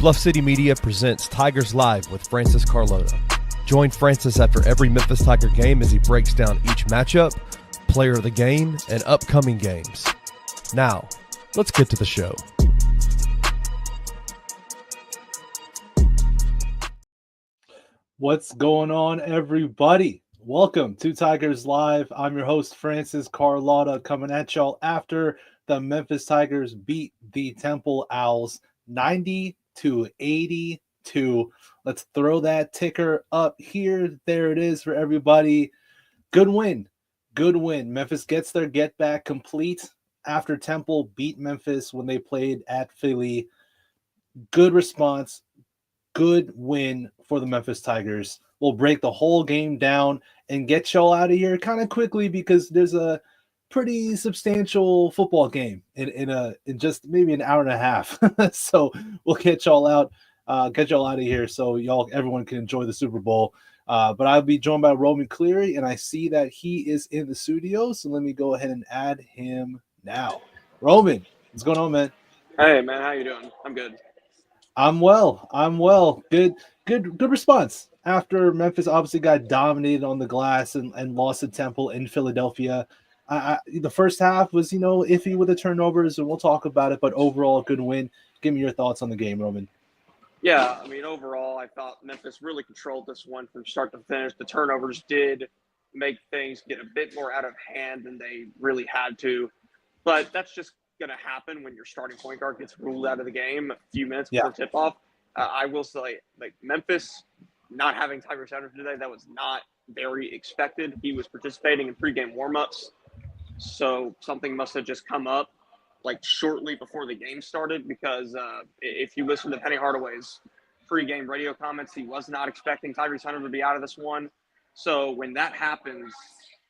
Bluff City Media presents Tigers Live with Francis Carlota. Join Francis after every Memphis Tiger game as he breaks down each matchup, player of the game, and upcoming games. Now, let's get to the show. What's going on, everybody? Welcome to Tigers Live. I'm your host, Francis Carlotta, coming at y'all after the Memphis Tigers beat the Temple Owls 90-82. Let's throw that ticker up here. There it is for everybody. Good win. Good win. Memphis gets their get back complete after Temple beat Memphis when they played at Philly. Good response. Good win for the Memphis Tigers. We'll break the whole game down and get y'all out of here kind of quickly because there's a pretty substantial football game in just maybe an hour and a half. So we'll get y'all out of here so everyone can enjoy the Super Bowl. But I'll be joined by Roman Cleary, and I see that he is in the studio. So let me go ahead and add him now. Roman, what's going on, man? Hey, man, how you doing? I'm good. I'm well. Good response after Memphis obviously got dominated on the glass and lost to Temple in Philadelphia. The first half was, iffy with the turnovers, and we'll talk about it, but overall, good win. Give me your thoughts on the game, Roman. Yeah, overall, I thought Memphis really controlled this one from start to finish. The turnovers did make things get a bit more out of hand than they really had to, but that's just going to happen when your starting point guard gets ruled out of the game a few minutes before tip-off. I will say, Memphis not having Tyrese Hunter today, that was not very expected. He was participating in pregame warmups, so something must have just come up shortly before the game started because if you listen to Penny Hardaway's pregame radio comments, he was not expecting Tyrese Hunter to be out of this one. So when that happens,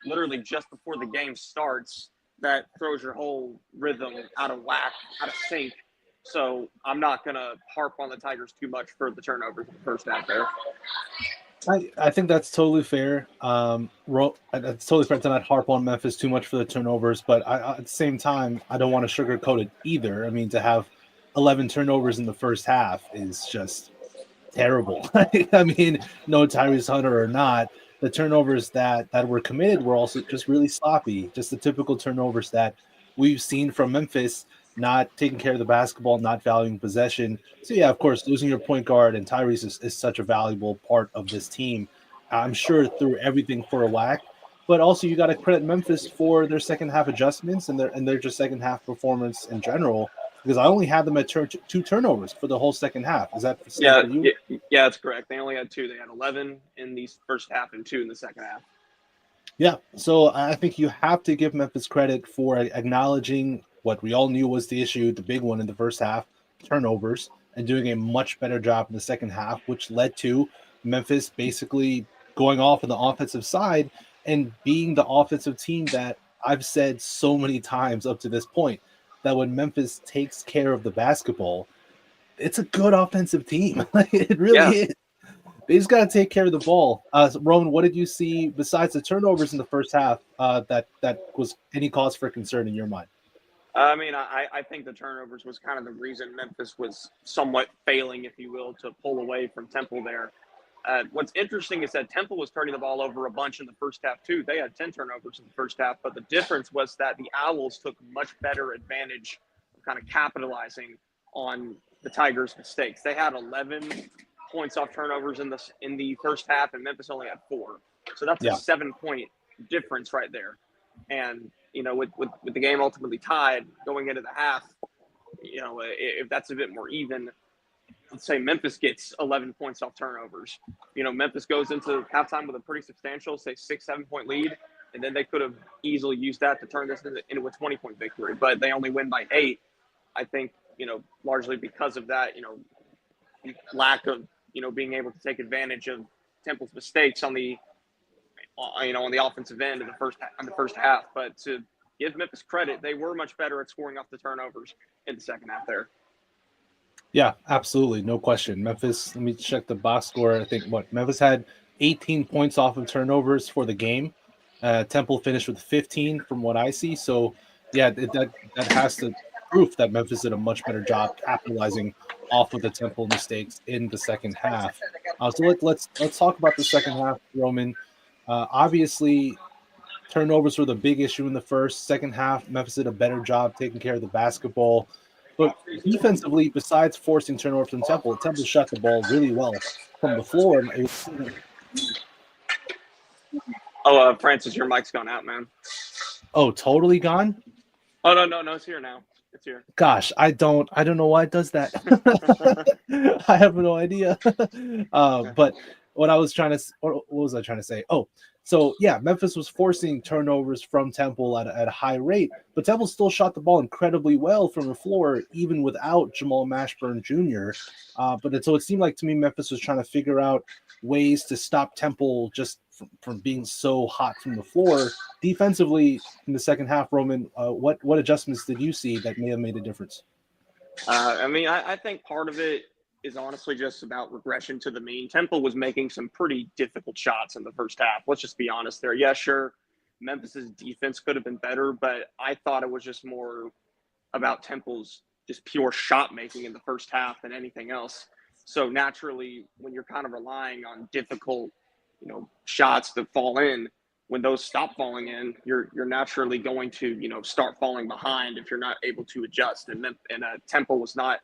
literally just before the game starts, that throws your whole rhythm out of whack, out of sync. So I'm not going to harp on the Tigers too much for the turnovers in the first half there. I think that's totally fair. It's totally fair to not harp on Memphis too much for the turnovers, but at the same time, I don't want to sugarcoat it either. To have 11 turnovers in the first half is just terrible. No Tyrese Hunter or not, the turnovers that were committed were also just really sloppy, just the typical turnovers that we've seen from Memphis, not taking care of the basketball, not valuing possession. So, yeah, of course, losing your point guard and Tyrese is such a valuable part of this team. I'm sure threw everything for a whack, but also you got to credit Memphis for their second half adjustments and their just second half performance in general, because I only had them at two turnovers for the whole second half. Is that for you? Yeah, that's correct. They only had two. They had 11 in the first half and 2 in the second half. Yeah, so I think you have to give Memphis credit for acknowledging what we all knew was the issue, the big one in the first half, turnovers, and doing a much better job in the second half, which led to Memphis basically going off on the offensive side and being the offensive team that I've said so many times up to this point, that when Memphis takes care of the basketball, it's a good offensive team. It really is. They just got to take care of the ball. Roman, what did you see besides the turnovers in the first half that was any cause for concern in your mind? I think the turnovers was kind of the reason Memphis was somewhat failing, if you will, to pull away from Temple there. What's interesting is that Temple was turning the ball over a bunch in the first half, too. They had 10 turnovers in the first half, but the difference was that the Owls took much better advantage of kind of capitalizing on the Tigers' mistakes. They had 11 points off turnovers in the first half, and Memphis only had 4. So that's a 7-point difference right there. And, with the game ultimately tied going into the half, if that's a bit more even, let's say Memphis gets 11 points off turnovers. Memphis goes into halftime with a pretty substantial, say, 6-7 point lead, and then they could have easily used that to turn this into a 20-point victory. But they only win by 8. I think, largely because of that, lack of, being able to take advantage of Temple's mistakes on the offensive end in the first half. But to give Memphis credit, they were much better at scoring off the turnovers in the second half there. Yeah, absolutely. No question. Memphis, let me check the box score. I think Memphis had 18 points off of turnovers for the game. Temple finished with 15 from what I see. So, yeah, that has to proof that Memphis did a much better job capitalizing off of the Temple mistakes in the second half. So let's talk about the second half, Roman. Obviously, turnovers were the big issue in the first. Second half, Memphis did a better job taking care of the basketball. But defensively, besides forcing turnovers from Temple shot the ball really well from the floor. And it was, Francis, your mic's gone out, man. oh, totally gone? Oh no, it's here now. It's here. Gosh, I don't know why it does that. I have no idea. But what was I trying to say? Oh, so yeah, Memphis was forcing turnovers from Temple at a high rate, but Temple still shot the ball incredibly well from the floor, even without Jamal Mashburn Jr. So it seemed like to me Memphis was trying to figure out ways to stop Temple just from being so hot from the floor. Defensively in the second half, Roman, what adjustments did you see that may have made a difference? I think part of it is honestly just about regression to the mean. Temple was making some pretty difficult shots in the first half. Let's just be honest there. Yeah, sure, Memphis's defense could have been better, but I thought it was just more about Temple's just pure shot making in the first half than anything else. So naturally, when you're kind of relying on difficult, shots to fall in, when those stop falling in, you're naturally going to, start falling behind if you're not able to adjust. And Temple was not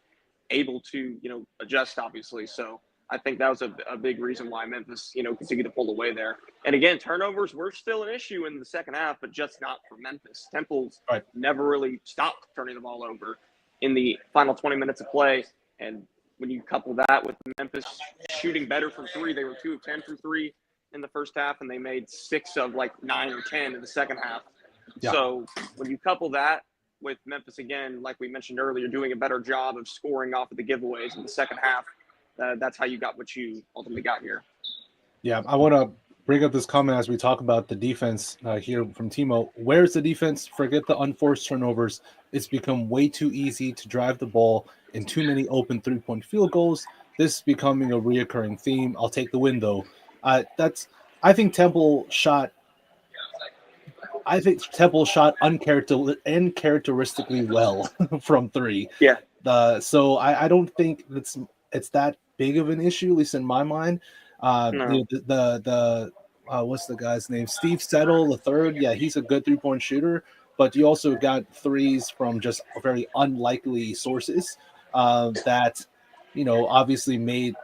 able to, adjust, obviously. So I think that was a big reason why Memphis, continued to pull away there. And again, turnovers were still an issue in the second half, but just not for Memphis. Temple's never really stopped turning the ball over in the final 20 minutes of play. And when you couple that with Memphis shooting better from three, they were 2 of 10 from three in the first half, and they made 6 of 9 or 10 in the second half. Yeah. So when you couple that with Memphis, again, like we mentioned earlier, doing a better job of scoring off of the giveaways in the second half, that's how you got what you ultimately got here. Yeah, I want to bring up this comment as we talk about the defense here from Timo. Where's the defense? Forget the unforced turnovers. It's become way too easy to drive the ball and too many open three-point field goals. This is becoming a reoccurring theme. I'll take the win, though. I think Temple shot uncharacteristically well from three. Yeah. So I don't think it's that big of an issue, at least in my mind. No. The what's the guy's name? Steve Settle, the third. Yeah, he's a good 3-point shooter, but you also got threes from just very unlikely sources that obviously made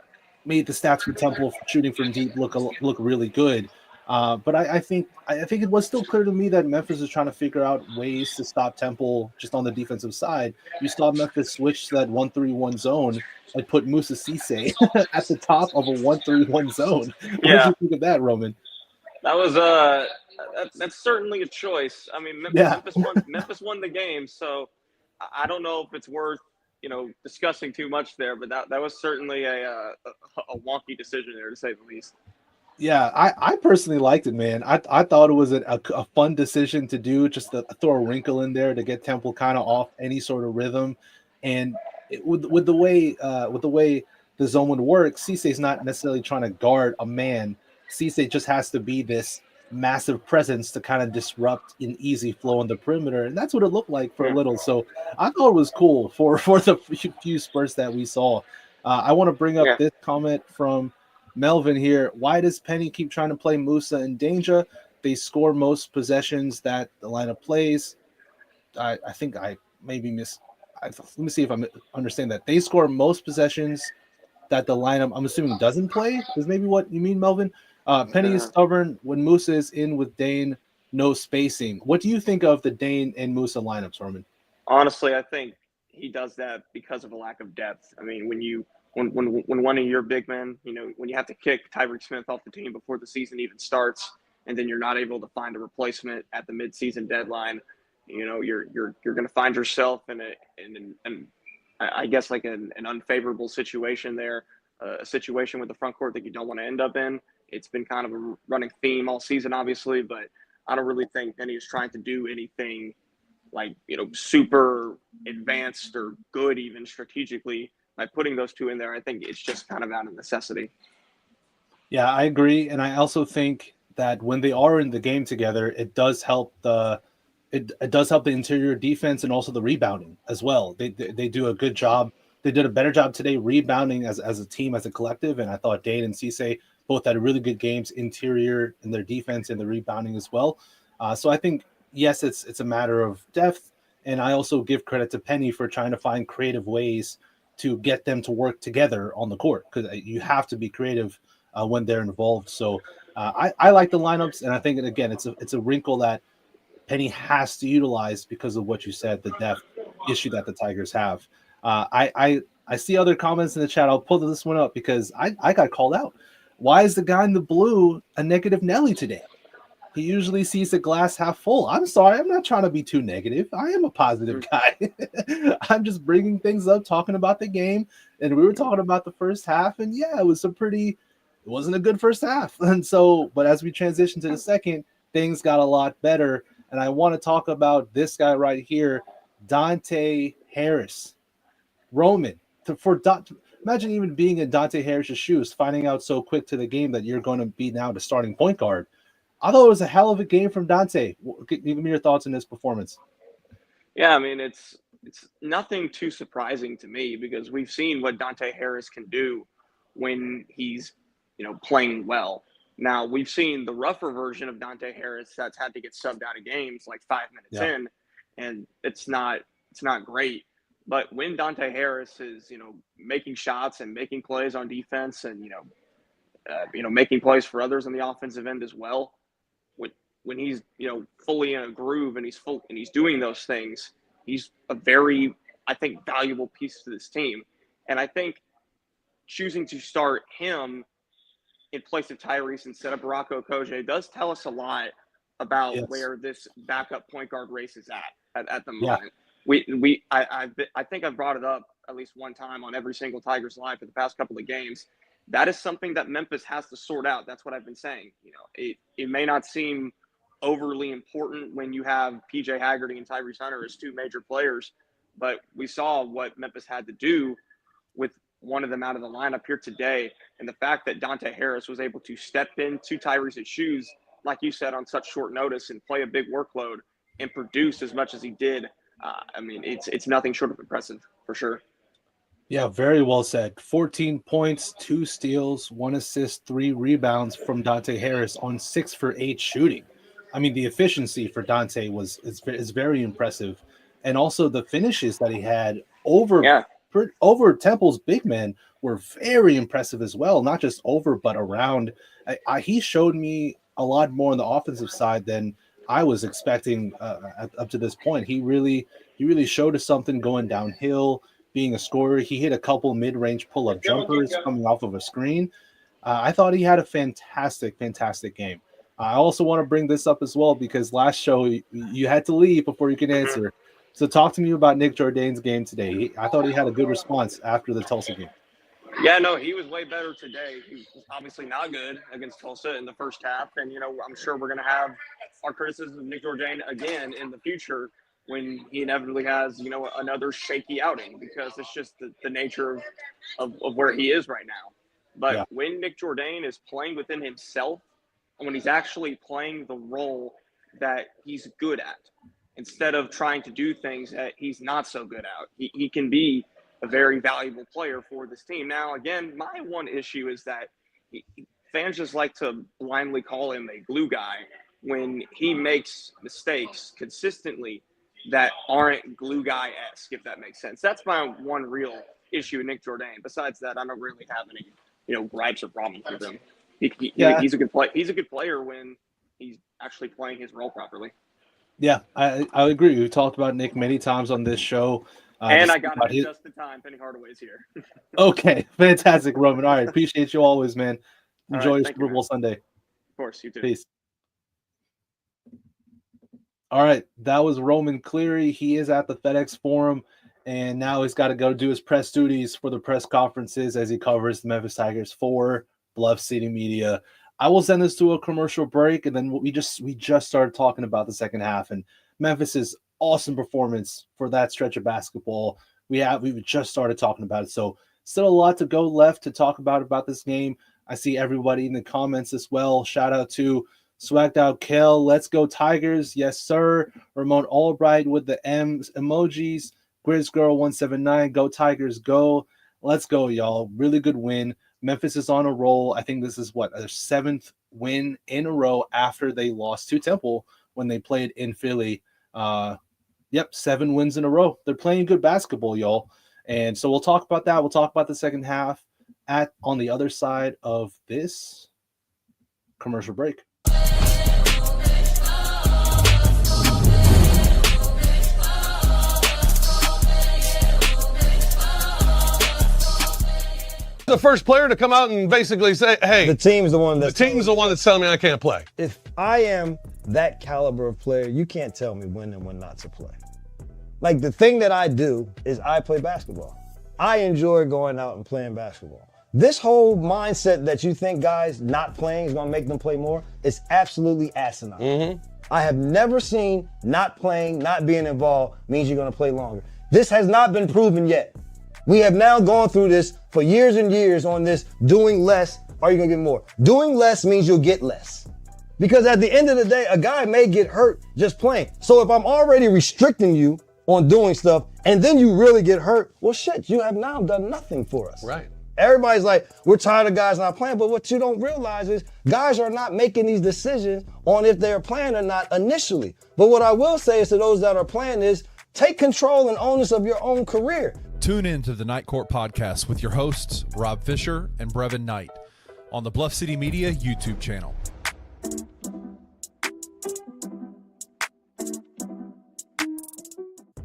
the stats for Temple shooting from deep look really good. But I think it was still clear to me that Memphis is trying to figure out ways to stop Temple just on the defensive side. You saw Memphis switch to that 1-3-1 zone and put Musa Cisse at the top of a 1-3-1 zone. What did you think of that, Roman? That was that's certainly a choice. I mean, Memphis won the game, so I don't know if it's worth discussing too much there, but that was certainly a wonky decision there, to say the least. Yeah, I personally liked it, man. I thought it was a fun decision to do, just to throw a wrinkle in there to get Temple kind of off any sort of rhythm, and with the way the zone would work, Cisse's not necessarily trying to guard a man. Cisse just has to be this massive presence to kind of disrupt an easy flow on the perimeter, and that's what it looked like for a little. So I thought it was cool for the few spurts that we saw. I want to bring up this comment from Melvin here. Why does Penny keep trying to play Musa and Danger? They score most possessions that the lineup plays. I think I maybe let me see if I understand that. They score most possessions that the lineup, I'm assuming, doesn't play, is maybe what you mean, Melvin. Penny is stubborn when Musa is in with Dane, no spacing. What do you think of the Dane and Musa lineups, Roman? Honestly, I think he does that because of a lack of depth. I mean, when one of your big men, when you have to kick Tyreek Smith off the team before the season even starts, and then you're not able to find a replacement at the midseason deadline, you're going to find yourself in I guess like an unfavorable situation there, a situation with the front court that you don't want to end up in. It's been kind of a running theme all season, obviously, but I don't really think Penny is trying to do anything like, super advanced or good even strategically by putting those two in there. I think it's just kind of out of necessity. Yeah, I agree. And I also think that when they are in the game together, it does help the interior defense and also the rebounding as well. They do a good job they did a better job today rebounding as a team, as a collective. And I thought Dade and Cisse both had really good games, interior in their defense and the rebounding as well. So I think, yes, it's a matter of depth. And I also give credit to Penny for trying to find creative ways to get them to work together on the court, because you have to be creative when they're involved. So I like the lineups, and I think, again, it's a wrinkle that Penny has to utilize because of what you said, the depth issue that the Tigers have. I see other comments in the chat. I'll pull this one up because I got called out. Why is the guy in the blue a negative Nelly today? He usually sees the glass half full. I'm sorry. I'm not trying to be too negative. I am a positive guy. I'm just bringing things up, talking about the game. And we were talking about the first half. And yeah, it wasn't a good first half. And so, but as we transition to the second, things got a lot better. And I want to talk about this guy right here, Dante Harris. Roman, imagine even being in Dante Harris's shoes, finding out so quick to the game that you're going to be now the starting point guard. I thought it was a hell of a game from Dante. Give me your thoughts on this performance. Yeah, I mean, it's nothing too surprising to me because we've seen what Dante Harris can do when he's, playing well. Now, we've seen the rougher version of Dante Harris that's had to get subbed out of games like 5 minutes in, and it's not great. But when Dante Harris is, making shots and making plays on defense and, making plays for others on the offensive end as well, when he's, fully in a groove and he's doing those things, he's a very, I think, valuable piece to this team. And I think choosing to start him in place of Tyrese instead of Barako Koje does tell us a lot about where this backup point guard race is at the moment. I think I've brought it up at least one time on every single Tigers Live for the past couple of games. That is something that Memphis has to sort out. That's what I've been saying. It may not seem overly important when you have PJ Haggerty and Tyrese Hunter as two major players, but we saw what Memphis had to do with one of them out of the lineup here today. And the fact that Dante Harris was able to step into Tyrese's shoes, like you said, on such short notice and play a big workload and produce as much as he did, I mean, it's nothing short of impressive for sure. Yeah, very well said. 14 points, 2 steals, 1 assist, 3 rebounds from Dante Harris on 6 for 8 shooting. I mean, the efficiency for Dante is very impressive, and also the finishes that he had over Temple's big men were very impressive as well. Not just over, but around. He showed me a lot more on the offensive side than I was expecting up to this point. He really showed us something going downhill, being a scorer. He hit a couple mid-range pull-up jumpers coming off of a screen. I thought he had a fantastic game. I also want to bring this up as well because last show you had to leave before you can answer. So talk to me about Nick Jourdain's game today. I thought he had a good response after the Tulsa game. Yeah, no, he was way better today. He was obviously not good against Tulsa in the first half. And, I'm sure we're going to have our criticism of Nick Jourdain again in the future when he inevitably has, another shaky outing because it's just the nature of where he is right now. But when Nick Jourdain is playing within himself, and when he's actually playing the role that he's good at, instead of trying to do things that he's not so good at, he can be a very valuable player for this team. Now, again, my one issue is that fans just like to blindly call him a glue guy when he makes mistakes consistently that aren't glue guy-esque, if that makes sense. That's my one real issue with Nick Jourdain. Besides that, I don't really have any, gripes or problems with him. He's a good play. He's a good player when he's actually playing his role properly. Yeah, I agree. We've talked about Nick many times on this show. And I got it just in time. Penny Hardaway's here. Okay, fantastic, Roman. All right, appreciate you always, man. Enjoy your Super Bowl Sunday. Of course, you too. Peace. All right, that was Roman Cleary. He is at the FedEx Forum, and now he's got to go do his press duties for the press conferences as he covers the Memphis Tigers for Bluff City Media. I will send this to a commercial break, and then we just started talking about the second half and Memphis's awesome performance for that stretch of basketball. We just started talking about it, so still a lot to go left to talk about this game. I see everybody in the comments as well. Shout out to Swagged Out Kel. Let's go Tigers. Yes, sir. Ramon Albright with the M's emojis. Grizz Girl 179, go Tigers, go. Let's go, y'all. Really good win. Memphis is on a roll. I think this is their 7th win in a row after they lost to Temple when they played in Philly. 7 wins in a row. They're playing good basketball, y'all. And so we'll talk about that. We'll talk about the second half on the other side of this commercial break. The first player to come out and basically say, hey, the team's the one that's telling me I can't play. If I am that caliber of player, you can't tell me when and when not to play. Like, the thing that I do is I play basketball. I enjoy going out and playing basketball. This whole mindset that you think guys not playing is gonna make them play more is absolutely asinine. Mm-hmm. I have never seen not playing, not being involved means you're gonna play longer. This has not been proven yet. We have now gone through this for years and years on this doing less, are you gonna get more? Doing less means you'll get less. Because at the end of the day, a guy may get hurt just playing. So if I'm already restricting you on doing stuff and then you really get hurt, well shit, you have now done nothing for us. Right. Everybody's like, we're tired of guys not playing, but what you don't realize is guys are not making these decisions on if they're playing or not initially. But what I will say is to those that are playing is take control and onus of your own career. Tune in to the Night Court Podcast with your hosts, Rob Fisher and Brevin Knight, on the Bluff City Media YouTube channel.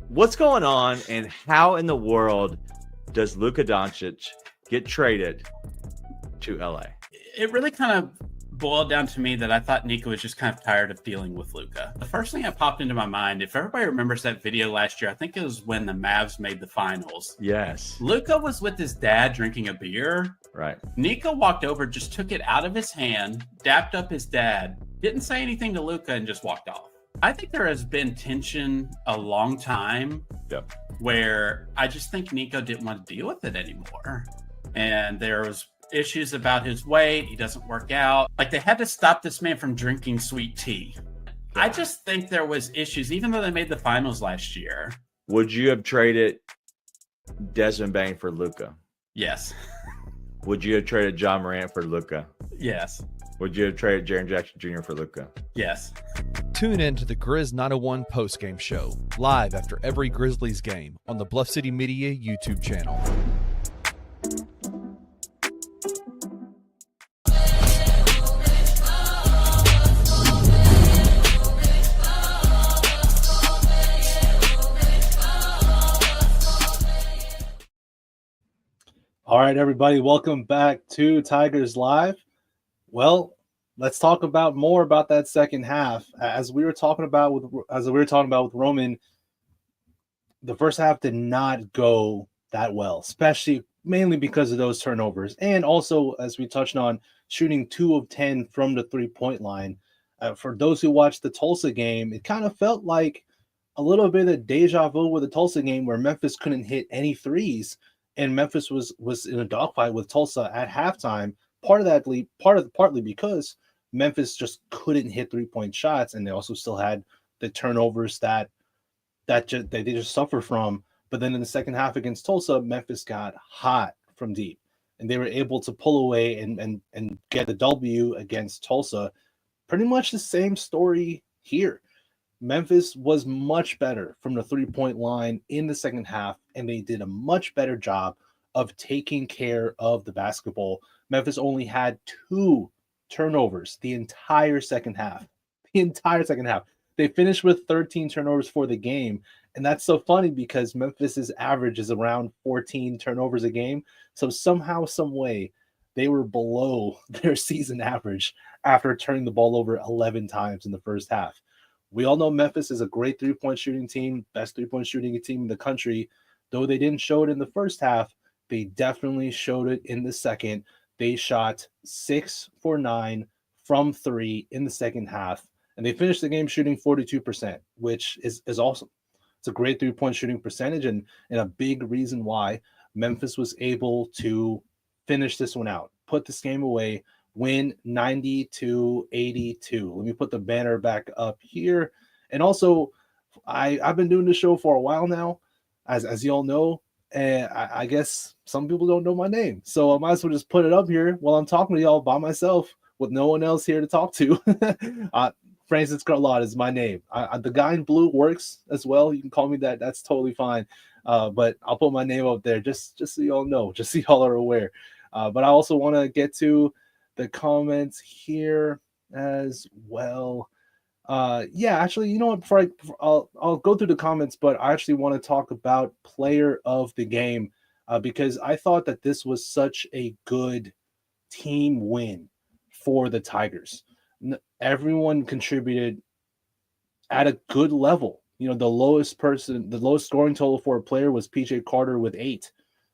What's going on, and how in the world does Luka Doncic get traded to LA? It really kind of boiled down to me that I thought Nico was just kind of tired of dealing with Luka. The first thing that popped into my mind, if everybody remembers that video last year, I think it was when the Mavs made the finals. Yes. Luka was with his dad drinking a beer. Right. Nico walked over, just took it out of his hand, dapped up his dad, didn't say anything to Luka, and just walked off. I think there has been tension a long time where I just think Nico didn't want to deal with it anymore. And there was issues about his weight. He doesn't work out. Like, they had to stop this man from drinking sweet tea. I just think there was issues, even though they made the finals last year. Would you have traded Desmond Bane for Luka? Yes. Would you have traded John Morant for Luka? Yes. Would you have traded Jaren Jackson Jr. for Luka? Yes. Tune in to the Grizz 901 postgame show, live after every Grizzlies game on the Bluff City Media YouTube channel. All right, everybody, welcome back to Tigers Live. Well, let's talk about more about that second half. As we were talking about with Roman, the first half did not go that well, especially mainly because of those turnovers, and also, as we touched on, shooting 2 of 10 from the 3-point line. For those who watched the Tulsa game, it kind of felt like a little bit of deja vu with the Tulsa game, where Memphis couldn't hit any threes. And Memphis was in a dogfight with Tulsa at halftime. Partly because Memphis just couldn't hit 3-point shots, and they also still had the turnovers that they just suffer from. But then in the second half against Tulsa, Memphis got hot from deep, and they were able to pull away and get the W against Tulsa. Pretty much the same story here. Memphis was much better from the 3-point line in the second half, and they did a much better job of taking care of the basketball. Memphis only had 2 turnovers the entire second half. They finished with 13 turnovers for the game, and that's so funny because Memphis's average is around 14 turnovers a game. So somehow, some way, they were below their season average after turning the ball over 11 times in the first half. We all know Memphis is a great 3-point shooting team, best 3-point shooting team in the country. Though they didn't show it in the first half, they definitely showed it in the second. They shot 6 for 9 from 3 in the second half, and they finished the game shooting 42%, which is awesome. It's a great 3-point shooting percentage, and a big reason why Memphis was able to finish this one out, put this game away, win 90-82. Let me put the banner back up here. And also, I've been doing this show for a while now. as you all know, I guess some people don't know my name, so I might as well just put it up here while I'm talking to y'all by myself with no one else here to talk to. Francis Carlotta is my name. The guy in blue works as well. You can call me that. That's totally fine. But I'll put my name up there just so y'all know, just so y'all are aware. But I also want to get to the comments here as well. Yeah, actually, you know what? I'll go through the comments, but I actually want to talk about player of the game because I thought that this was such a good team win for the Tigers. Everyone contributed at a good level. You know, the lowest scoring total for a player was PJ Carter with 8.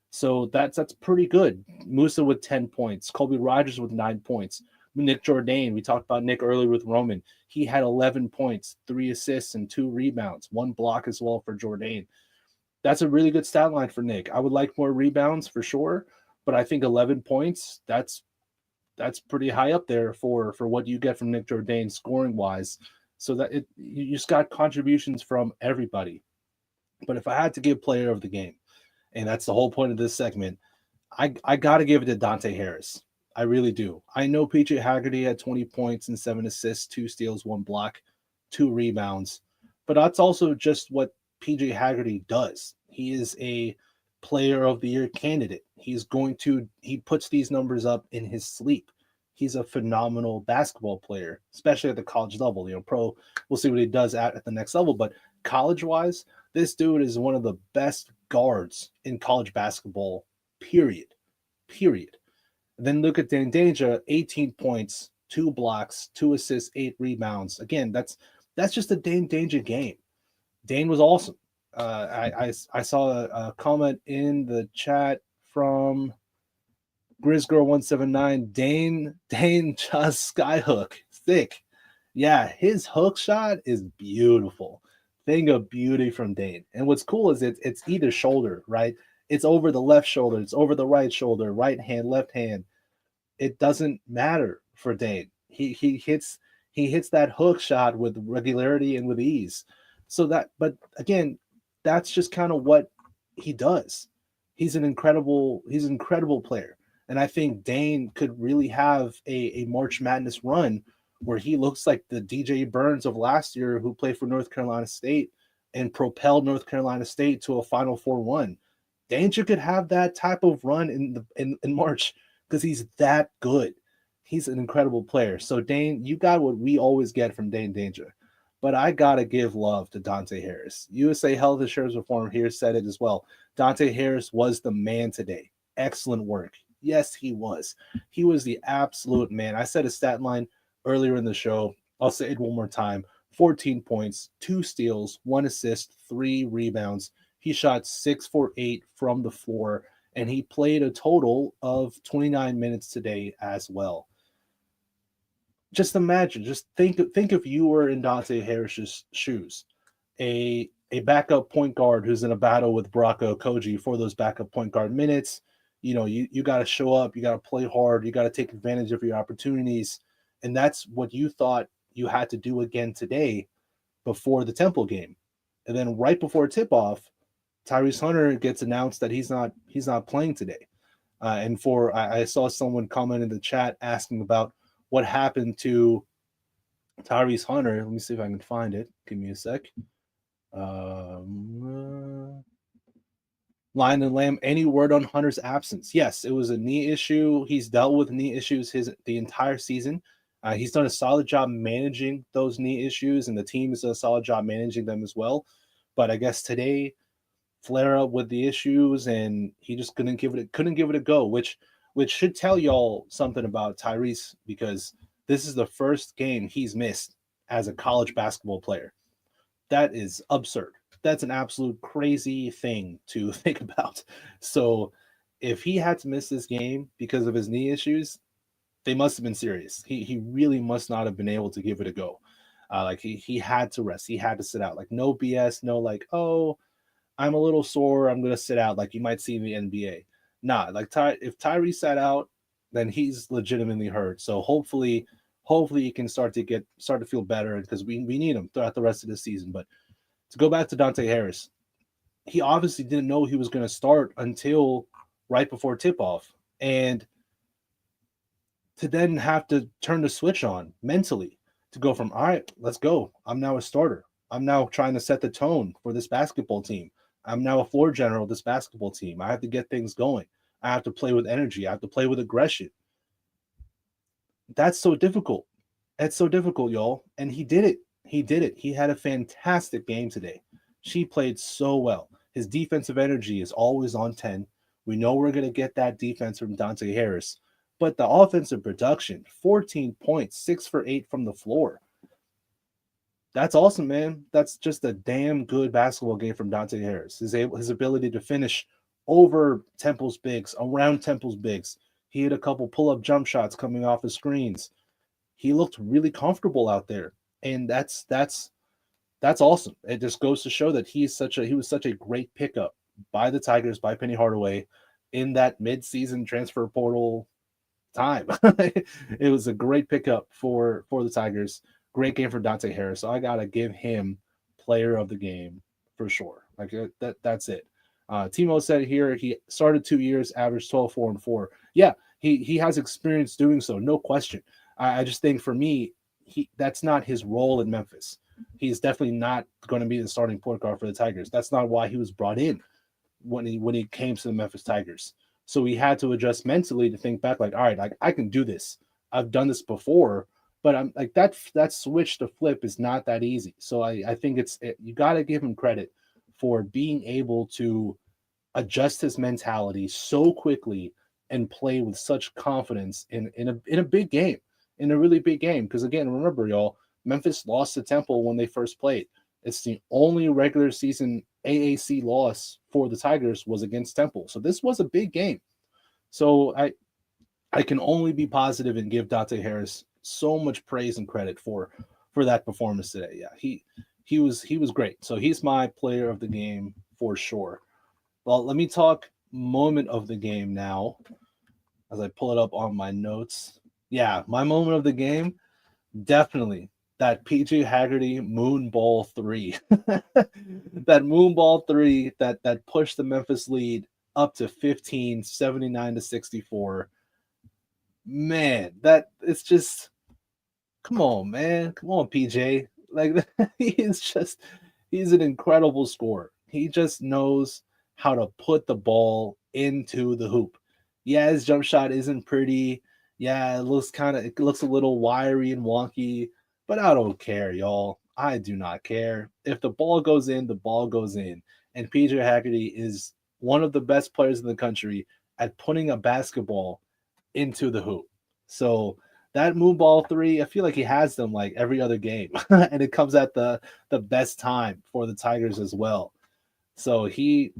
So that's pretty good. Musa with 10 points, Colby Rogers with 9 points. Nick Jourdain, we talked about Nick earlier with Roman. He had 11 points, 3 assists, and 2 rebounds, 1 block as well for Jourdain. That's a really good stat line for Nick. I would like more rebounds for sure, but I think 11 points, that's pretty high up there for what you get from Nick Jourdain scoring wise. So that you just got contributions from everybody. But if I had to give player of the game, and that's the whole point of this segment, I got to give it to Dante Harris. I really do. I know PJ Haggerty had 20 points and 7 assists, 2 steals, 1 block, 2 rebounds. But that's also just what PJ Haggerty does. He is a player of the year candidate. He puts these numbers up in his sleep. He's a phenomenal basketball player, especially at the college level. You know, pro, we'll see what he does at the next level. But college-wise, this dude is one of the best guards in college basketball, period. Then look at Dane Danger, 18 points, 2 blocks, 2 assists, 8 rebounds. Again, that's just a Dane Danger game. Dane was awesome. I saw a comment in the chat from GrizzGirl179. Dane just skyhook. Thick. Yeah, his hook shot is beautiful. Thing of beauty from Dane. And what's cool is it's either shoulder, right? It's over the left shoulder, it's over the right shoulder, right hand, left hand. It doesn't matter for Dane. He hits that hook shot with regularity and with ease. But again, that's just kind of what he does. He's an incredible player. And I think Dane could really have a March Madness run where he looks like the DJ Burns of last year who played for North Carolina State and propelled North Carolina State to a Final Four run. Danger could have that type of run in March because he's that good. He's an incredible player. So Dane, you got what we always get from Dane Danger. But I got to give love to Dante Harris. USA Health Insurance Reform here said it as well. Dante Harris was the man today. Excellent work. Yes, he was. He was the absolute man. I said a stat line earlier in the show. I'll say it one more time. 14 points, 2 steals, 1 assist, 3 rebounds. He shot 6 for 8 from the floor, and he played a total of 29 minutes today as well. Just imagine, just think if you were in Dante Harris's shoes, a backup point guard who's in a battle with Baraka Okoji for those backup point guard minutes. You know, you got to show up, you got to play hard, you got to take advantage of your opportunities, and that's what you thought you had to do again today before the Temple game. And then right before tip-off, Tyrese Hunter gets announced that he's not playing today. I saw someone comment in the chat asking about what happened to Tyrese Hunter. Let me see if I can find it. Give me a sec. Lion and Lamb, any word on Hunter's absence? Yes, it was a knee issue. He's dealt with knee issues the entire season. He's done a solid job managing those knee issues, and the team has done a solid job managing them as well. But I guess today, flare up with the issues, and he just couldn't give it a go, which should tell y'all something about Tyrese, because this is the first game he's missed as a college basketball player. That is absurd. That's an absolute crazy thing to think about. So if he had to miss this game because of his knee issues, they must have been serious. He really must not have been able to give it a go. Like he had to rest. He had to sit out. Like no BS, no like, oh, I'm a little sore, I'm going to sit out like you might see in the NBA. Nah, like if Tyrese sat out, then he's legitimately hurt. So hopefully he can start to feel better, because we need him throughout the rest of the season. But to go back to Dante Harris, he obviously didn't know he was going to start until right before tip-off. And to then have to turn the switch on mentally to go from, all right, let's go. I'm now a starter. I'm now trying to set the tone for this basketball team. I'm now a floor general of this basketball team. I have to get things going. I have to play with energy. I have to play with aggression. That's so difficult. That's so difficult, y'all. And he did it. He did it. He had a fantastic game today. She played so well. His defensive energy is always on 10. We know we're going to get that defense from Dante Harris. But the offensive production, 14 points, 6 for 8 from the floor. That's awesome, man. That's just a damn good basketball game from Dante Harris. His ability to finish over Temple's bigs, around Temple's bigs. He had a couple pull-up jump shots coming off his screens. He looked really comfortable out there. And that's awesome. It just goes to show that he was such a great pickup by the Tigers, by Penny Hardaway in that mid-season transfer portal time. It was a great pickup for the Tigers. Great game for Dante Harris. So I gotta give him player of the game for sure. Like that's it. Timo said here he started 2 years, averaged 12, 4, and 4. Yeah, he has experience doing so, no question. I just think for me, that's not his role in Memphis. He's definitely not going to be the starting point guard for the Tigers. That's not why he was brought in when he came to the Memphis Tigers. So he had to adjust mentally to think back, like, all right, like I can do this. I've done this before, but I'm like that switch to flip is not that easy. So I think you got to give him credit for being able to adjust his mentality so quickly and play with such confidence in a big game, in a really big game. Because again, remember, y'all, Memphis lost to Temple when they first played. It's the only regular season AAC loss for the Tigers was against Temple. So this was a big game. So I can only be positive and give Dante Harris so much praise and credit for that performance today. Yeah, he was great. So he's my player of the game for sure. Well, let me talk moment of the game now as I pull it up on my notes. Yeah, my moment of the game, definitely that PJ Haggerty moon ball 3. That moon ball 3 that pushed the Memphis lead up to 15, 79-64. Man, that it's just come on, man. Come on, PJ. Like he's an incredible scorer. He just knows how to put the ball into the hoop. Yeah, his jump shot isn't pretty. Yeah, it looks a little wiry and wonky, but I don't care, y'all. I do not care. If the ball goes in, the ball goes in. And PJ Haggerty is one of the best players in the country at putting a basketball into the hoop. So that moon ball 3, I feel like he has them like every other game. And it comes at the best time for the Tigers as well. So he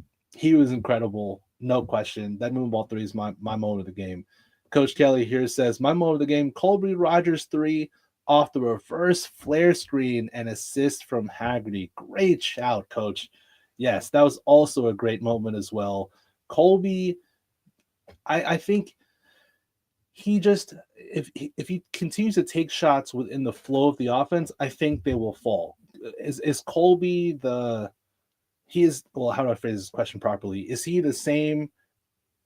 was incredible, no question. That moon ball 3 is my moment of the game. Coach Kelly here says, my moment of the game, Colby Rogers 3 off the reverse flare screen and assist from Haggerty. Great shout, Coach. Yes, that was also a great moment as well. Colby, I think he just, if he continues to take shots within the flow of the offense, I think they will fall. Is Colby how do I phrase this question properly? Is he the same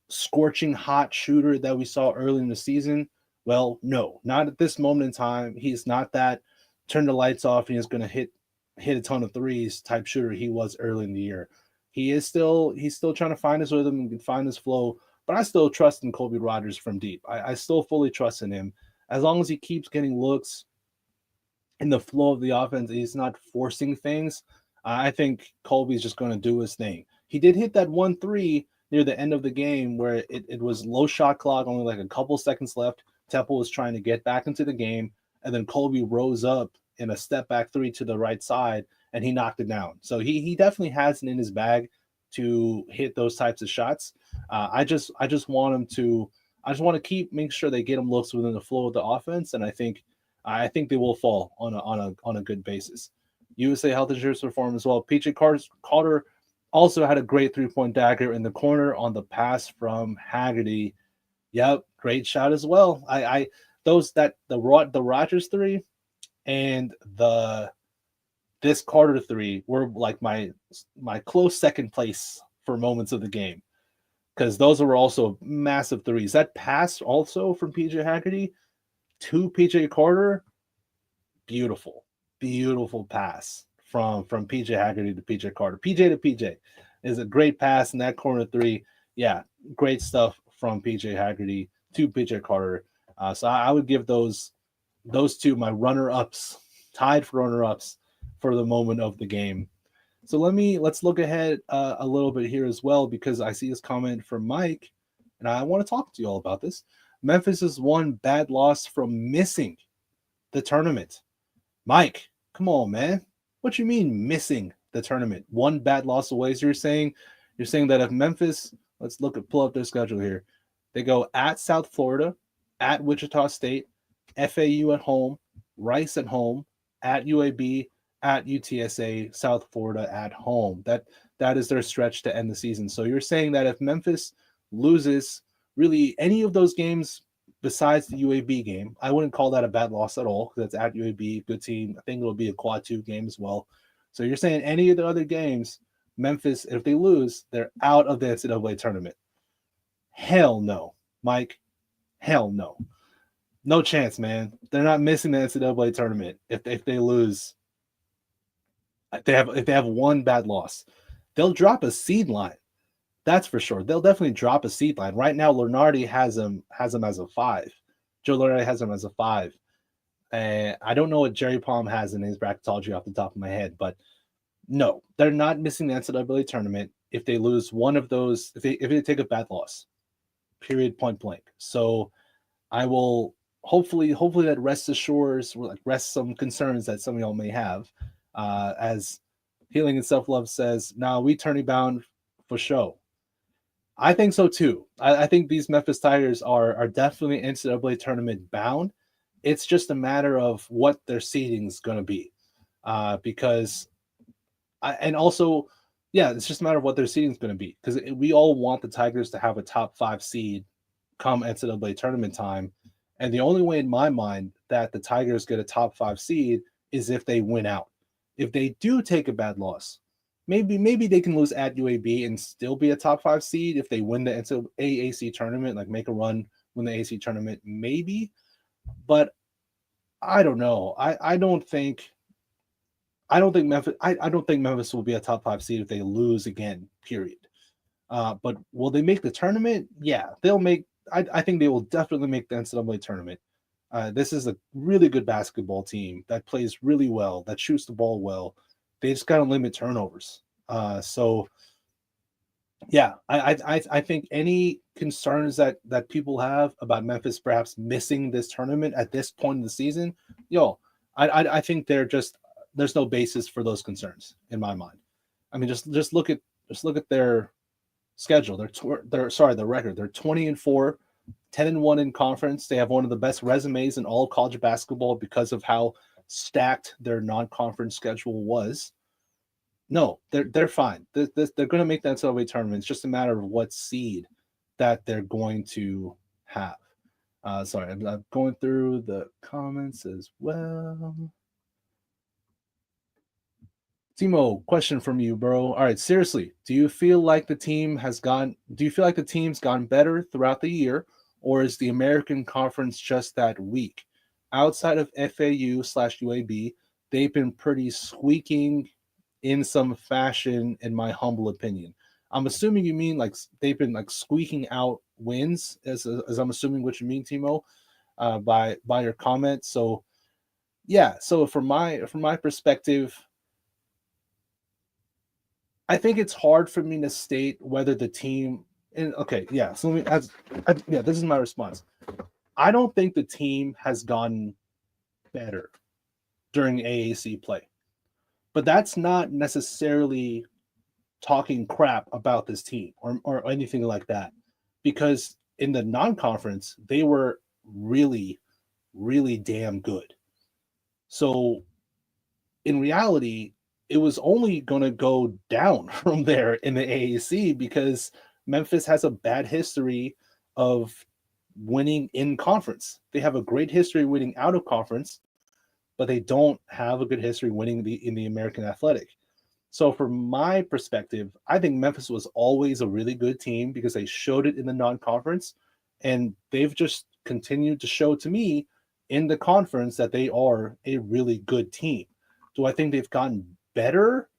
scorching hot shooter that we saw early in the season? Well, no, not at this moment in time. He's not that turn the lights off and he's going to hit a ton of threes type shooter he was early in the year. He's still trying to find his rhythm and find his flow, but I still trust in Colby Rogers from deep. I still fully trust in him as long as he keeps getting looks in the flow of the offense. He's not forcing things. I think Colby's just going to do his thing. He did hit that 1-3 near the end of the game where it was low shot clock, only like a couple seconds left. Temple was trying to get back into the game, and then Colby rose up in a step back 3 to the right side, and he knocked it down. So he definitely has it in his bag to hit those types of shots. I just want him to. I just want to keep making sure they get him looks within the flow of the offense, and I think they will fall on a good basis. USA Health Insurance performed as well. PJ Carter also had a great 3-point dagger in the corner on the pass from Haggerty. Yep, great shot as well. The Rogers 3 and the this Carter three were like my close second place for moments of the game, because those were also massive threes. That pass also from PJ Haggerty to PJ Carter, beautiful pass from PJ Haggerty to PJ Carter. PJ to PJ is a great pass in that corner three. Yeah, great stuff from PJ Haggerty to PJ Carter. So I would give those two my runner-ups, tied for runner-ups for the moment of the game. So let's look ahead a little bit here as well, because I see this comment from Mike, and I want to talk to you all about this. Memphis is one bad loss from missing the tournament. Mike, come on, man. What you mean missing the tournament? One bad loss away. So you're saying that if Memphis, pull up their schedule here. They go at South Florida, at Wichita State, FAU at home, Rice at home, at UAB, at UTSA, South Florida at home. That is their stretch to end the season. So you're saying that if Memphis loses really any of those games besides the UAB game, I wouldn't call that a bad loss at all, because it's at UAB, good team. I think it'll be a quad 2 game as well. So you're saying any of the other games, Memphis, if they lose, they're out of the NCAA tournament. Hell no, Mike. Hell no. No chance, man. They're not missing the NCAA tournament if they lose. If they have one bad loss, they'll drop a seed line. That's for sure. They'll definitely drop a seed line. Right now, Lunardi has them as a 5. Joe Lunardi has them as a 5. I don't know what Jerry Palm has in his bracketology off the top of my head, but no, they're not missing the NCAA tournament if they lose one of those. If they take a bad loss, period, point blank. So I will hopefully that rests some concerns that some of y'all may have. As Healing and Self Love says, "Nah, we turning bound for show." I think so too. I think these Memphis Tigers are definitely NCAA tournament bound. It's just a matter of what their seeding is going to be, it's just a matter of what their seeding is going to be, because we all want the Tigers to have a top 5 seed come NCAA tournament time, and the only way in my mind that the Tigers get a top 5 seed is if they win out. If they do take a bad loss, maybe they can lose at UAB and still be a top 5 seed if they win the AAC tournament, like make a run, win the AAC tournament, maybe. But I don't know. I don't think Memphis will be a top 5 seed if they lose again, period. But will they make the tournament? Yeah, they'll make. I think they will definitely make the NCAA tournament. This is a really good basketball team that plays really well, that shoots the ball well. They just got to limit turnovers. So, yeah, I think any concerns that people have about Memphis perhaps missing this tournament at this point in the season, I think there's no basis for those concerns in my mind. I mean, just look at their schedule. Their record. They're 20-4, 10-1 in conference. They have one of the best resumes in all college basketball because of how stacked their non-conference schedule was. No, they're fine. They're going to make the NCAA tournament. It's just a matter of what seed that they're going to have. Sorry, I'm going through the comments as well. Timo, question from you, bro. All right, seriously, do you feel like the team's gone better throughout the year, or is the American Conference just that weak? Outside of FAU/UAB, they've been pretty squeaking in some fashion, in my humble opinion. I'm assuming you mean like they've been like squeaking out wins, as I'm assuming what you mean, Timo, by your comment. So yeah, so from my perspective, I think it's hard for me to state whether the team. So this is my response. I don't think the team has gotten better during AAC play, but that's not necessarily talking crap about this team or anything like that, because in the non-conference they were really, really damn good. So in reality, it was only going to go down from there in the AAC, because Memphis has a bad history of winning in conference. They have a great history winning out of conference, but they don't have a good history winning in the American Athletic. So from my perspective, I think Memphis was always a really good team because they showed it in the non-conference, and they've just continued to show to me in the conference that they are a really good team. Do I think they've gotten better?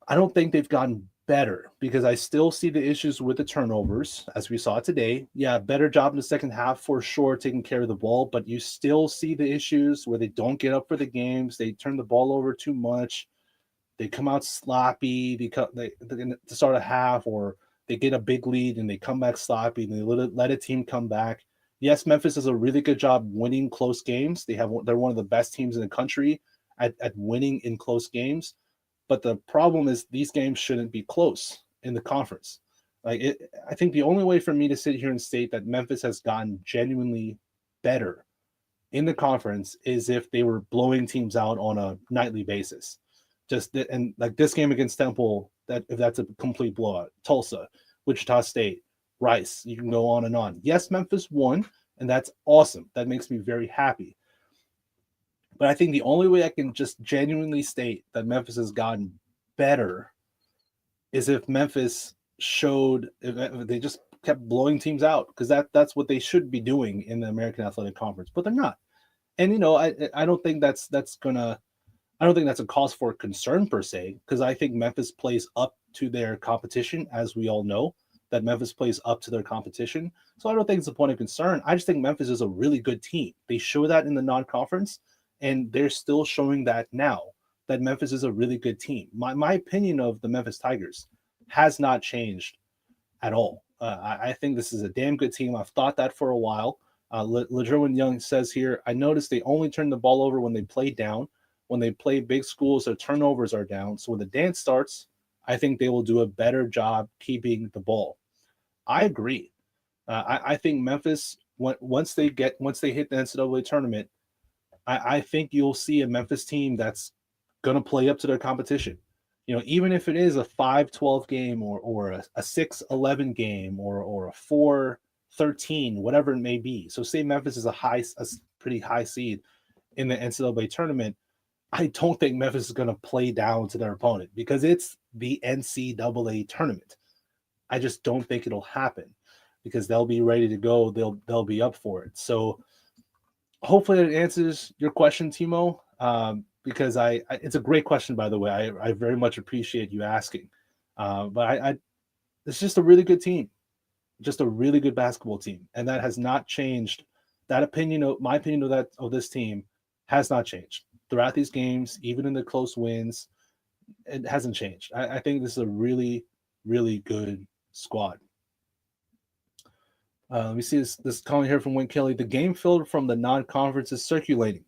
I don't think they've gotten better because I still see the issues with the turnovers as we saw today. Yeah, better job in the second half for sure, taking care of the ball, but you still see the issues where they don't get up for the games. They turn the ball over too much. They come out sloppy because they to start a half, or they get a big lead and they come back sloppy and they let a team come back. Yes, Memphis does a really good job winning close games. They're one of the best teams in the country at winning in close games. But the problem is these games shouldn't be close in the conference. I think the only way for me to sit here and state that Memphis has gotten genuinely better in the conference is if they were blowing teams out on a nightly basis. And like this game against Temple, that if that's a complete blowout, Tulsa, Wichita State, Rice, you can go on and on. Yes, Memphis won, and that's awesome. That makes me very happy. But I think the only way I can just genuinely state that Memphis has gotten better is if Memphis if they just kept blowing teams out, because that's what they should be doing in the American Athletic Conference, but they're not. And I don't think that's a cause for concern per se, because I think Memphis plays up to their competition, as we all know that Memphis plays up to their competition. So I don't think it's a point of concern. I just think Memphis is a really good team. They show that in the non-conference, and they're still showing that now, that Memphis is a really good team. My opinion of the Memphis Tigers has not changed at all. I think this is a damn good team. I've thought that for a while. LeDerwin Young says here, I noticed they only turn the ball over when they play down. When they play big schools, their turnovers are down. So when the dance starts, I think they will do a better job keeping the ball. I agree. I think Memphis, once they hit the NCAA tournament, I think you'll see a Memphis team that's going to play up to their competition. Even if it is a 5-12 game or a 6-11 game or a 4-13, whatever it may be. So say Memphis is a pretty high seed in the NCAA tournament. I don't think Memphis is going to play down to their opponent because it's the NCAA tournament. I just don't think it'll happen because they'll be ready to go. They'll be up for it. So hopefully it answers your question, Timo, because it's a great question, by the way. I very much appreciate you asking. But it's just a really good team, just a really good basketball team, and that has not changed. My opinion of this team has not changed throughout these games, even in the close wins. It hasn't changed. I think this is a really, really good squad. Let me see this comment here from Wayne Kelly. The game film from the non-conference is circulating.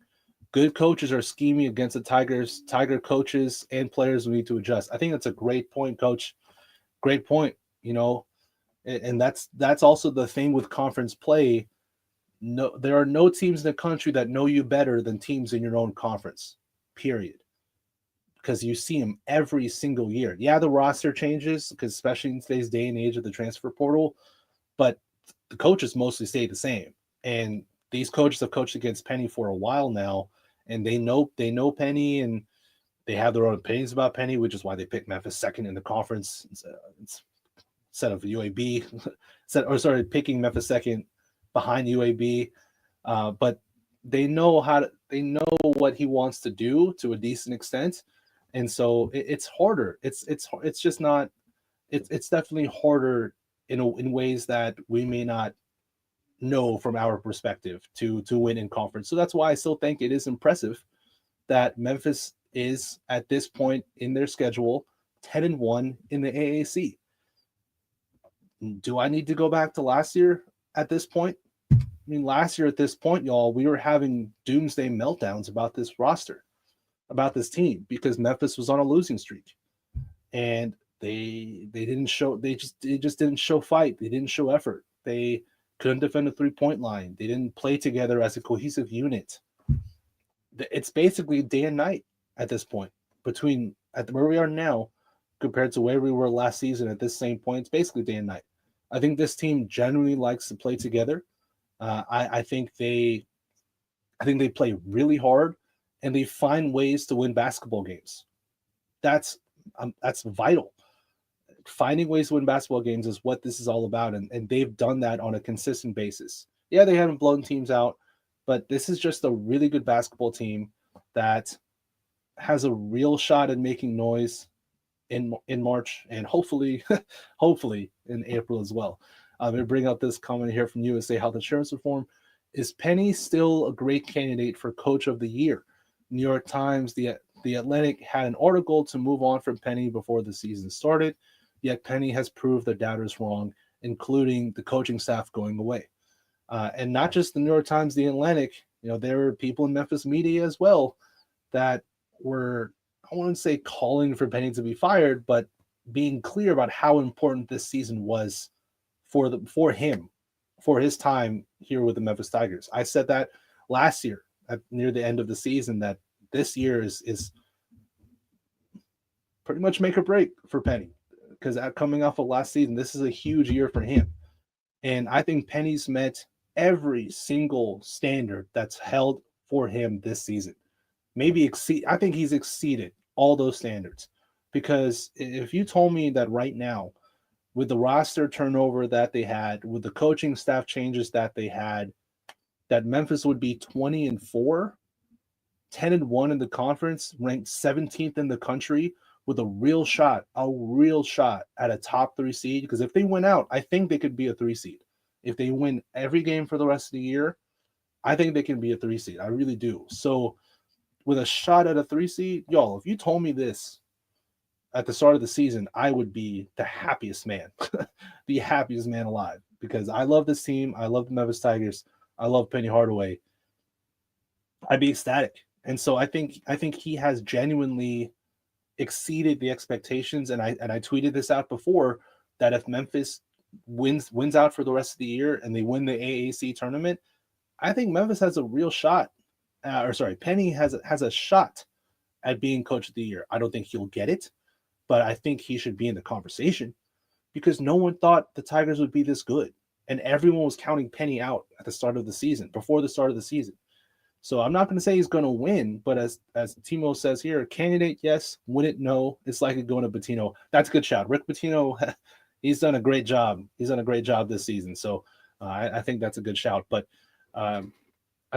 Good coaches are scheming against the Tigers. Tiger coaches and players will need to adjust. I think that's a great point, Coach. Great point. And that's also the thing with conference play. No, there are no teams in the country that know you better than teams in your own conference. Period. Because you see them every single year. Yeah, the roster changes, because especially in today's day and age of the transfer portal, but the coaches mostly stay the same. And these coaches have coached against Penny for a while now, and they know Penny, and they have their own opinions about Penny, which is why they picked Memphis second in the conference instead of UAB. Picking Memphis second behind UAB. But they know what he wants to do to a decent extent. And so it's harder. It's just not. It's definitely harder in ways that we may not know from our perspective to win in conference. So that's why I still think it is impressive that Memphis is at this point in their schedule 10-1 in the AAC. Do I need to go back to last year at this point? I mean, last year at this point, y'all, we were having doomsday meltdowns about this roster, about this team, because Memphis was on a losing streak, and they just didn't show fight. They didn't show effort. They couldn't defend a 3-point line. They didn't play together as a cohesive unit. It's basically day and night at this point where we are now compared to where we were last season at this same point. It's basically day and night. I think this team generally likes to play together. I think they I think they play really hard and they find ways to win basketball games. That's vital. Finding ways to win basketball games is what this is all about, and they've done that on a consistent basis. Yeah, they haven't blown teams out, but this is just a really good basketball team that has a real shot at making noise in March and hopefully hopefully in April as well. I'm going to bring up this comment here from USA Health Insurance Reform. Is Penny still a great candidate for Coach of the Year? New York Times, the Atlantic had an article to move on from Penny before the season started, yet Penny has proved the doubters wrong, including the coaching staff going away. And not just the New York Times, the Atlantic, there were people in Memphis media as well that were, I wouldn't say calling for Penny to be fired, but being clear about how important this season was for him, for his time here with the Memphis Tigers. I said that last year near the end of the season, that this year is pretty much make or break for Penny, because coming off of last season, this is a huge year for him. And I think Penny's met every single standard that's held for him this season. I think he's exceeded all those standards, because if you told me that right now, with the roster turnover that they had, with the coaching staff changes that they had, that Memphis would be 20-4, 10-1 in the conference, ranked 17th in the country, with a real shot at a top 3 seed. Because if they win out, I think they could be a 3 seed. If they win every game for the rest of the year, I think they can be a 3 seed. I really do. So with a shot at a 3 seed, y'all, if you told me this at the start of the season, I would be the happiest man, the happiest man alive, because I love this team. I love the Memphis Tigers. I love Penny Hardaway. I'd be ecstatic. And so I think he has genuinely exceeded the expectations. And I tweeted this out before, that if Memphis wins out for the rest of the year and they win the AAC tournament, I think Memphis has a real shot. Penny has a shot at being Coach of the Year. I don't think he'll get it, but I think he should be in the conversation, because no one thought the Tigers would be this good. And everyone was counting Penny out at the start of the season, before the start of the season. So I'm not going to say he's going to win, but as Timo says here, candidate, yes. Win it, no. It's like it going to Pitino. That's a good shout. Rick Pitino, he's done a great job. He's done a great job this season. So I think that's a good shout. But I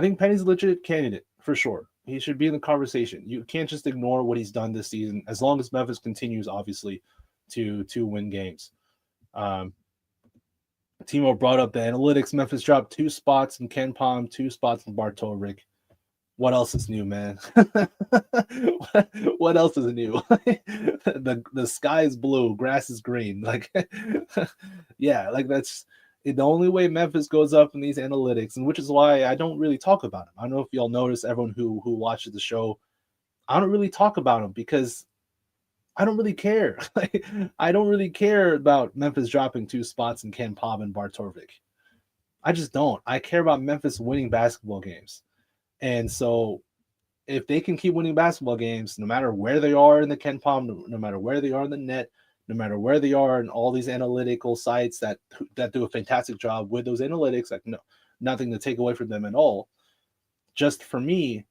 think Penny's a legit candidate for sure. He should be in the conversation. You can't just ignore what he's done this season, as long as Memphis continues, obviously, to win games. Timo brought up the analytics. Memphis dropped 2 spots in Ken Palm, 2 spots in Bartovik. What else is new, man? What else is new? The sky is blue, grass is green. Yeah, that's the only way Memphis goes up in these analytics, and which is why I don't really talk about them. I don't know if y'all notice, everyone who watches the show, I don't really talk about them because I don't really care. I don't really care about Memphis dropping 2 spots in Ken Palm and Bartovik. I just don't. I care about Memphis winning basketball games. And so if they can keep winning basketball games, no matter where they are in the Ken Palm, no matter where they are in the net, no matter where they are in all these analytical sites that do a fantastic job with those analytics, nothing to take away from them at all. Just for me,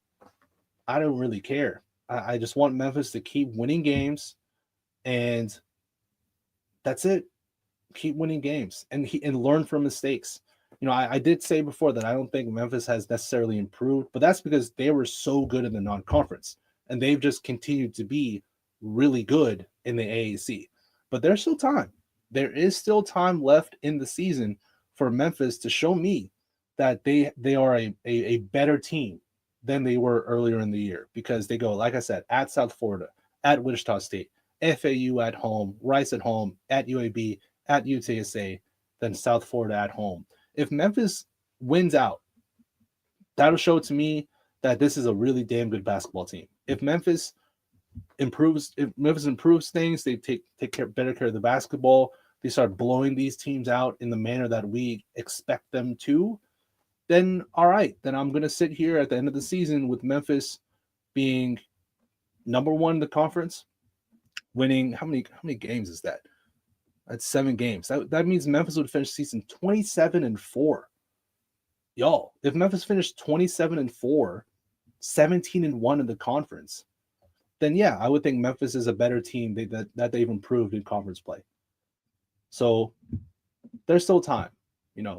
I don't really care. I just want Memphis to keep winning games, and that's it. Keep winning games and learn from mistakes. I did say before that I don't think Memphis has necessarily improved, but that's because they were so good in the non-conference, and they've just continued to be really good in the AAC. But there's still time. There is still time left in the season for Memphis to show me that they are a better team than they were earlier in the year, because they go, like I said, at South Florida, at Wichita State, FAU at home, Rice at home, at UAB, at UTSA, then South Florida at home. If Memphis wins out, that'll show to me that this is a really damn good basketball team. If Memphis improves things, they take better care of the basketball, they start blowing these teams out in the manner that we expect them to, then all right, then I'm going to sit here at the end of the season with Memphis being number 1 in the conference, winning how many games is that? That's 7 games. That means Memphis would finish the season 27-4. y'all, if Memphis finished 27-4, 17-1 in the conference, then yeah, I would think Memphis is a better team that they've improved in conference play. So there's still time.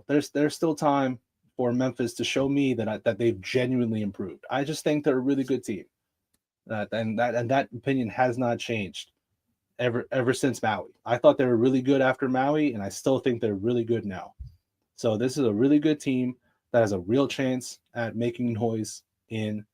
There's still time for Memphis to show me that they've genuinely improved. I just think they're a really good team. And that opinion has not changed ever since Maui. I thought they were really good after Maui, and I still think they're really good now. So this is a really good team that has a real chance at making noise in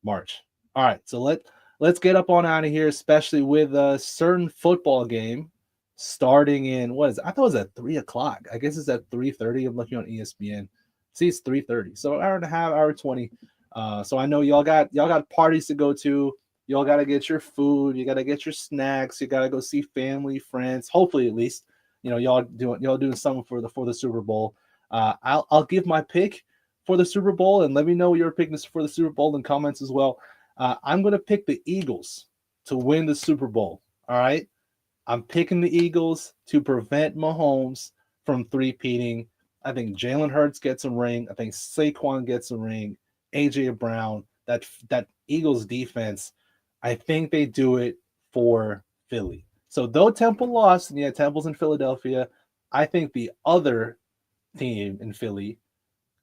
March. All right, so let's get up on out of here, especially with a certain football game starting in I thought it was at 3:00. I guess it's at 3:30. I'm looking on ESPN. See, it's 3:30. So hour and a half, hour 20. So I know y'all got parties to go to. Y'all got to get your food. You got to get your snacks. You got to go see family, friends. Hopefully, at least, y'all doing something for the Super Bowl. I'll give my pick for the Super Bowl, and let me know what you're picking for the Super Bowl in comments as well. I'm going to pick the Eagles to win the Super Bowl. All right. I'm picking the Eagles to prevent Mahomes from three-peating. I think Jalen Hurts gets a ring. I think Saquon gets a ring. A.J. Brown, that Eagles defense, I think they do it for Philly. So though Temple lost, and yeah, Temple's in Philadelphia, I think the other team in Philly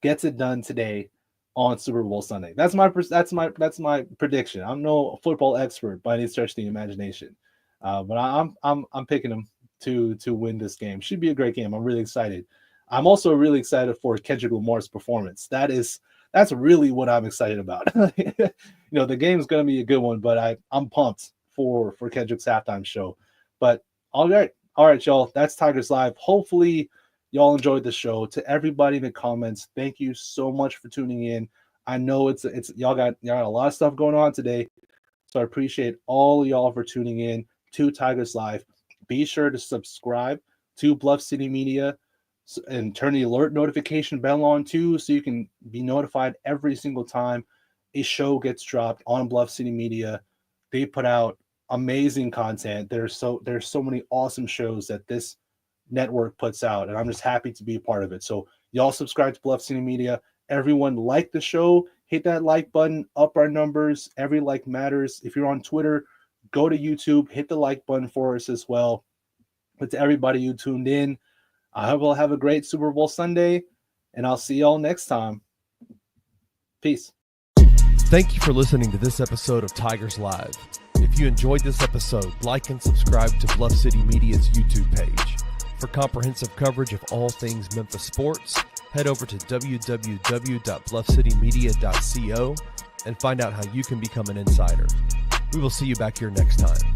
gets it done today on Super Bowl Sunday. That's my prediction. I'm no football expert by any stretch of the imagination, but I'm picking them to win this game. Should be a great game. I'm really excited. I'm also really excited for Kendrick Lamar's performance. That's really what I'm excited about. The game is going to be a good one, but I'm pumped for Kendrick's halftime show. But all right, y'all. That's Tigers Live. Hopefully, y'all enjoyed the show. To everybody in the comments, thank you so much for tuning in. I know it's y'all got a lot of stuff going on today, so I appreciate all y'all for tuning in to Tigers Live. Be sure to subscribe to Bluff City Media and turn the alert notification bell on too, so you can be notified every single time a show gets dropped on Bluff City Media. They put out amazing content. There's so many awesome shows that this network puts out, and I'm just happy to be a part of it. So y'all subscribe to Bluff City Media. Everyone like the show, hit that like button, up our numbers. Every like matters. If you're on Twitter, go to YouTube, hit the like button for us as well. But to everybody who tuned in, I hope you'll have a great Super Bowl Sunday, and I'll see y'all next time. Peace. Thank you for listening to this episode of Tigers Live. If you enjoyed this episode, like and subscribe to Bluff City Media's YouTube page. For comprehensive coverage of all things Memphis sports, head over to www.bluffcitymedia.co and find out how you can become an insider. We will see you back here next time.